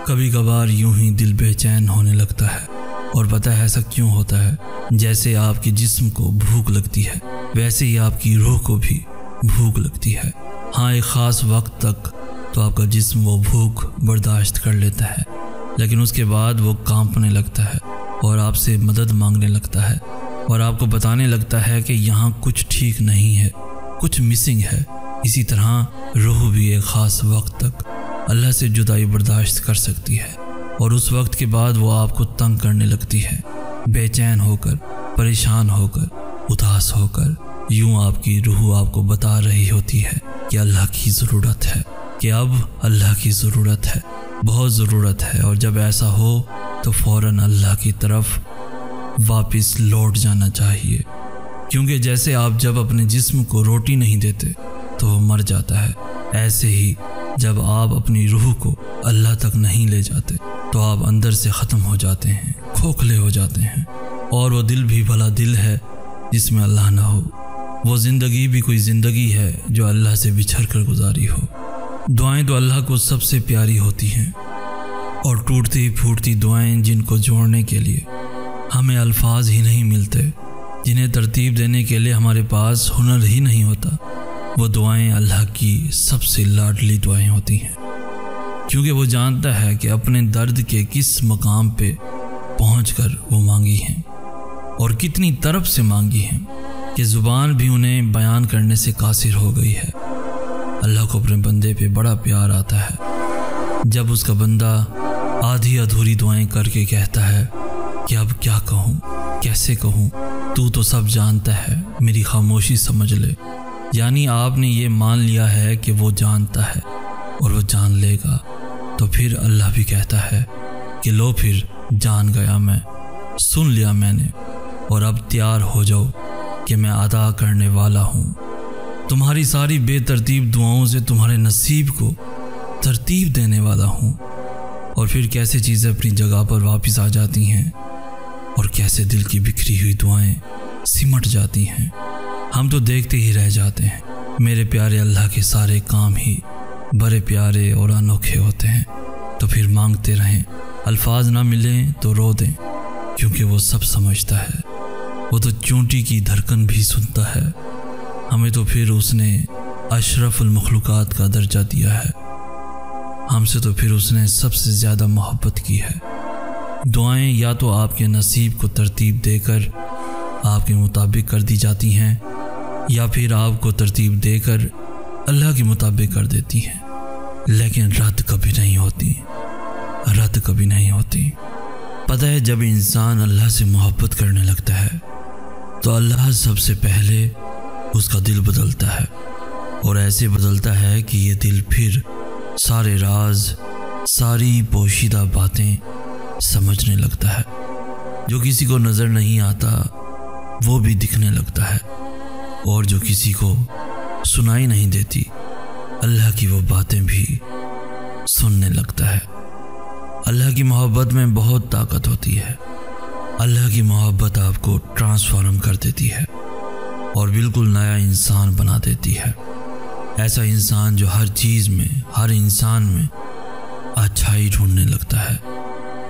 کبھی کبھار یوں ہی دل بے چین ہونے لگتا ہے، اور پتہ ہے ایسا کیوں ہوتا ہے؟ جیسے آپ کے جسم کو بھوک لگتی ہے ویسے ہی آپ کی روح کو بھی بھوک لگتی ہے۔ ہاں، ایک خاص وقت تک تو آپ کا جسم وہ بھوک برداشت کر لیتا ہے، لیکن اس کے بعد وہ کانپنے لگتا ہے اور آپ سے مدد مانگنے لگتا ہے اور آپ کو بتانے لگتا ہے کہ یہاں کچھ ٹھیک نہیں ہے، کچھ مسنگ ہے۔ اسی طرح روح بھی ایک خاص وقت تک اللہ سے جدائی برداشت کر سکتی ہے، اور اس وقت کے بعد وہ آپ کو تنگ کرنے لگتی ہے، بے چین ہو کر، پریشان ہو کر، اداس ہو کر۔ یوں آپ کی روح آپ کو بتا رہی ہوتی ہے کہ اللہ کی ضرورت ہے، کہ اب اللہ کی ضرورت ہے، بہت ضرورت ہے۔ اور جب ایسا ہو تو فوراً اللہ کی طرف واپس لوٹ جانا چاہیے، کیونکہ جیسے آپ جب اپنے جسم کو روٹی نہیں دیتے تو وہ مر جاتا ہے، ایسے ہی جب آپ اپنی روح کو اللہ تک نہیں لے جاتے تو آپ اندر سے ختم ہو جاتے ہیں، کھوکھلے ہو جاتے ہیں۔ اور وہ دل بھی بھلا دل ہے جس میں اللہ نہ ہو، وہ زندگی بھی کوئی زندگی ہے جو اللہ سے بچھڑ کر گزاری ہو۔ دعائیں تو اللہ کو سب سے پیاری ہوتی ہیں، اور ٹوٹتی پھوٹتی دعائیں جن کو جوڑنے کے لیے ہمیں الفاظ ہی نہیں ملتے، جنہیں ترتیب دینے کے لیے ہمارے پاس ہنر ہی نہیں ہوتا، وہ دعائیں اللہ کی سب سے لاڈلی دعائیں ہوتی ہیں، کیونکہ وہ جانتا ہے کہ اپنے درد کے کس مقام پہ پہنچ کر وہ مانگی ہیں، اور کتنی طرف سے مانگی ہیں کہ زبان بھی انہیں بیان کرنے سے قاصر ہو گئی ہے۔ اللہ کو اپنے بندے پہ بڑا پیار آتا ہے جب اس کا بندہ آدھی ادھوری دعائیں کر کے کہتا ہے کہ اب کیا کہوں، کیسے کہوں، تو سب جانتا ہے، میری خاموشی سمجھ لے۔ یعنی آپ نے یہ مان لیا ہے کہ وہ جانتا ہے اور وہ جان لے گا، تو پھر اللہ بھی کہتا ہے کہ لو پھر جان گیا میں، سن لیا میں نے، اور اب تیار ہو جاؤ کہ میں ادا کرنے والا ہوں۔ تمہاری ساری بے ترتیب دعاؤں سے تمہارے نصیب کو ترتیب دینے والا ہوں۔ اور پھر کیسے چیزیں اپنی جگہ پر واپس آ جاتی ہیں، اور کیسے دل کی بکھری ہوئی دعائیں سمٹ جاتی ہیں۔ ہم تو دیکھتے ہی رہ جاتے ہیں۔ میرے پیارے اللہ کے سارے کام ہی بڑے پیارے اور انوکھے ہوتے ہیں، تو پھر مانگتے رہیں، الفاظ نہ ملیں تو رو دیں، کیونکہ وہ سب سمجھتا ہے، وہ تو چونٹی کی دھڑکن بھی سنتا ہے۔ ہمیں تو پھر اس نے اشرف المخلوقات کا درجہ دیا ہے، ہم سے تو پھر اس نے سب سے زیادہ محبت کی ہے۔ دعائیں یا تو آپ کے نصیب کو ترتیب دے کر آپ کے مطابق کر دی جاتی ہیں، یا پھر آپ کو ترتیب دے کر اللہ کے مطابق کر دیتی ہیں، لیکن رد کبھی نہیں ہوتی، رد کبھی نہیں ہوتی۔ پتہ ہے جب انسان اللہ سے محبت کرنے لگتا ہے تو اللہ سب سے پہلے اس کا دل بدلتا ہے، اور ایسے بدلتا ہے کہ یہ دل پھر سارے راز، ساری پوشیدہ باتیں سمجھنے لگتا ہے، جو کسی کو نظر نہیں آتا وہ بھی دکھنے لگتا ہے، اور جو کسی کو سنائی نہیں دیتی اللہ کی وہ باتیں بھی سننے لگتا ہے۔ اللہ کی محبت میں بہت طاقت ہوتی ہے۔ اللہ کی محبت آپ کو ٹرانسفارم کر دیتی ہے اور بالکل نیا انسان بنا دیتی ہے۔ ایسا انسان جو ہر چیز میں، ہر انسان میں اچھائی ڈھونڈنے لگتا ہے،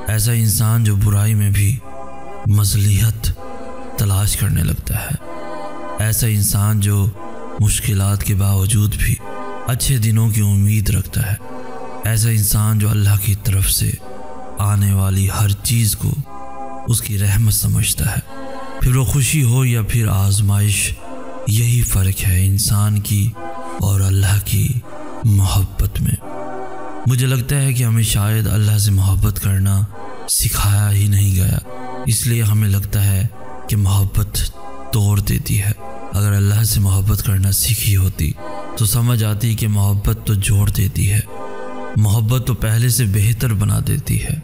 ایسا انسان جو برائی میں بھی مصلحت تلاش کرنے لگتا ہے، ایسا انسان جو مشکلات کے باوجود بھی اچھے دنوں کی امید رکھتا ہے، ایسا انسان جو اللہ کی طرف سے آنے والی ہر چیز کو اس کی رحمت سمجھتا ہے، پھر وہ خوشی ہو یا پھر آزمائش، یہی فرق ہے انسان کی اور اللہ کی محبت میں۔ مجھے لگتا ہے کہ ہمیں شاید اللہ سے محبت کرنا سکھایا ہی نہیں گیا، اس لیے ہمیں لگتا ہے کہ محبت توڑ دیتی ہے۔ اگر اللہ سے محبت کرنا سیکھی ہوتی تو سمجھ آتی کہ محبت تو جوڑ دیتی ہے، محبت تو پہلے سے بہتر بنا دیتی ہے،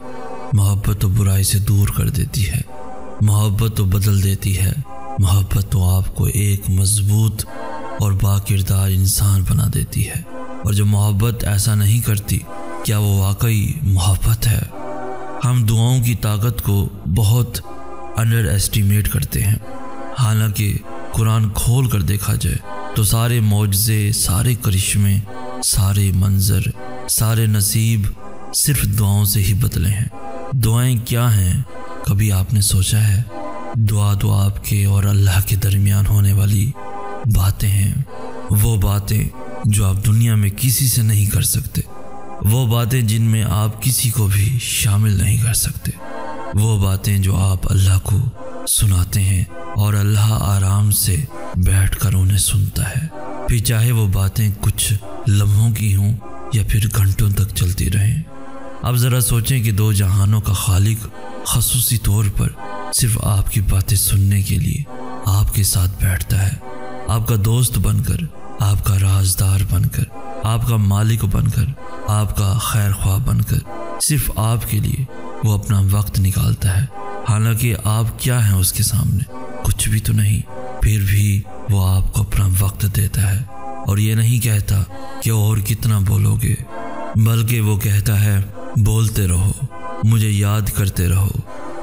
محبت تو برائی سے دور کر دیتی ہے، محبت تو بدل دیتی ہے، محبت تو آپ کو ایک مضبوط اور باکردار انسان بنا دیتی ہے۔ اور جو محبت ایسا نہیں کرتی، کیا وہ واقعی محبت ہے؟ ہم دعاؤں کی طاقت کو بہت انڈر ایسٹیمیٹ کرتے ہیں، حالانکہ قرآن کھول کر دیکھا جائے تو سارے معجزے، سارے کرشمے، سارے منظر، سارے نصیب صرف دعاؤں سے ہی بدلے ہیں۔ دعائیں کیا ہیں کبھی آپ نے سوچا ہے؟ دعا تو آپ کے اور اللہ کے درمیان ہونے والی باتیں ہیں، وہ باتیں جو آپ دنیا میں کسی سے نہیں کر سکتے، وہ باتیں جن میں آپ کسی کو بھی شامل نہیں کر سکتے، وہ باتیں جو آپ اللہ کو سناتے ہیں اور اللہ آرام سے بیٹھ کر انہیں سنتا ہے، پھر چاہے وہ باتیں کچھ لمحوں کی ہوں یا پھر گھنٹوں تک چلتی رہیں۔ اب ذرا سوچیں کہ دو جہانوں کا خالق خصوصی طور پر صرف آپ کی باتیں سننے کے لیے آپ کے ساتھ بیٹھتا ہے، آپ کا دوست بن کر، آپ کا رازدار بن کر، آپ کا مالک بن کر، آپ کا خیر خواہ بن کر، صرف آپ کے لیے وہ اپنا وقت نکالتا ہے، حالانکہ آپ کیا ہیں اس کے سامنے؟ کچھ بھی تو نہیں، پھر بھی وہ آپ کو اپنا وقت دیتا ہے اور یہ نہیں کہتا کہ اور کتنا بولو گے، بلکہ وہ کہتا ہے بولتے رہو، مجھے یاد کرتے رہو،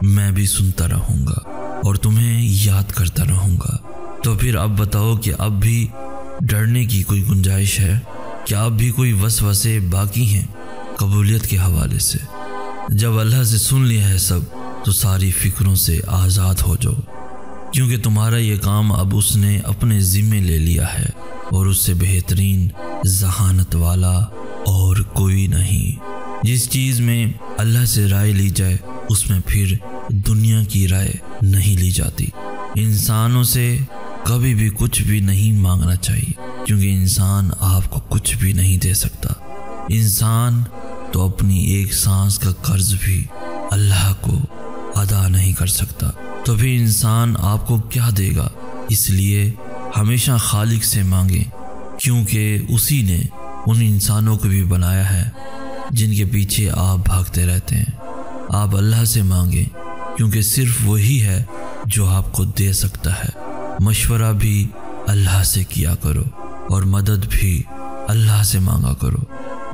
میں بھی سنتا رہوں گا اور تمہیں یاد کرتا رہوں گا۔ تو پھر اب بتاؤ کہ اب بھی ڈرنے کی کوئی گنجائش ہے؟ کیا اب بھی کوئی وسوسے باقی ہیں قبولیت کے حوالے سے؟ جب اللہ سے سن لیا ہے سب تو ساری فکروں سے آزاد ہو جاؤ، کیونکہ تمہارا یہ کام اب اس نے اپنے ذمے لے لیا ہے اور اس سے بہترین ذہانت والا اور کوئی نہیں۔ جس چیز میں اللہ سے رائے لی جائے اس میں پھر دنیا کی رائے نہیں لی جاتی۔ انسانوں سے کبھی بھی کچھ بھی نہیں مانگنا چاہیے، کیونکہ انسان آپ کو کچھ بھی نہیں دے سکتا۔ انسان تو اپنی ایک سانس کا قرض بھی اللہ کو ادا نہیں کر سکتا، تو پھر انسان آپ کو کیا دے گا؟ اس لیے ہمیشہ خالق سے مانگیں، کیونکہ اسی نے ان انسانوں کو بھی بنایا ہے جن کے پیچھے آپ بھاگتے رہتے ہیں۔ آپ اللہ سے مانگیں، کیونکہ صرف وہی ہے جو آپ کو دے سکتا ہے۔ مشورہ بھی اللہ سے کیا کرو اور مدد بھی اللہ سے مانگا کرو۔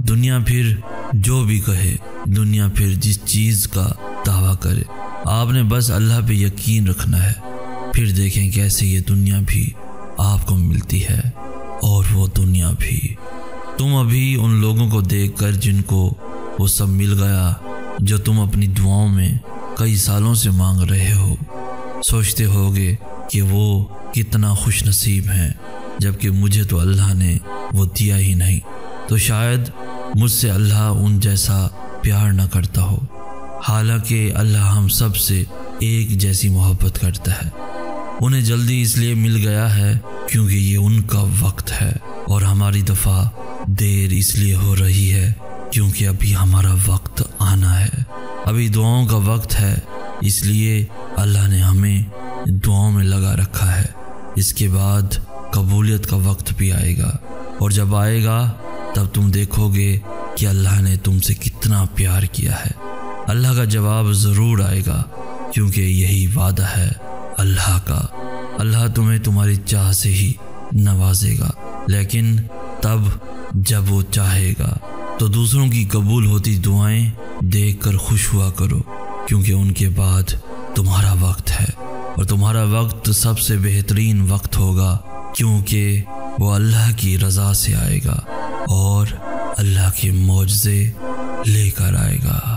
دنیا پھر جو بھی کہے، دنیا پھر جس چیز کا دعویٰ کرے، آپ نے بس اللہ پہ یقین رکھنا ہے، پھر دیکھیں کیسے یہ دنیا بھی آپ کو ملتی ہے اور وہ دنیا بھی۔ تم ابھی ان لوگوں کو دیکھ کر جن کو وہ سب مل گیا جو تم اپنی دعاؤں میں کئی سالوں سے مانگ رہے ہو، سوچتے ہوگے کہ وہ کتنا خوش نصیب ہیں، جبکہ مجھے تو اللہ نے وہ دیا ہی نہیں، تو شاید مجھ سے اللہ ان جیسا پیار نہ کرتا ہو، حالانکہ اللہ ہم سب سے ایک جیسی محبت کرتا ہے۔ انہیں جلدی اس لیے مل گیا ہے کیونکہ یہ ان کا وقت ہے، اور ہماری دفعہ دیر اس لیے ہو رہی ہے کیونکہ ابھی ہمارا وقت آنا ہے، ابھی دعاؤں کا وقت ہے، اس لیے اللہ نے ہمیں دعاؤں میں لگا رکھا ہے۔ اس کے بعد قبولیت کا وقت بھی آئے گا، اور جب آئے گا تب تم دیکھو گے کہ اللہ نے تم سے کتنا پیار کیا ہے۔ اللہ کا جواب ضرور آئے گا، کیونکہ یہی وعدہ ہے اللہ کا۔ اللہ تمہیں تمہاری چاہ سے ہی نوازے گا، لیکن تب جب وہ چاہے گا۔ تو دوسروں کی قبول ہوتی دعائیں دیکھ کر خوش ہوا کرو، کیونکہ ان کے بعد تمہارا وقت ہے، اور تمہارا وقت سب سے بہترین وقت ہوگا، کیونکہ وہ اللہ کی رضا سے آئے گا اور اللہ کے معجزے لے کر آئے گا۔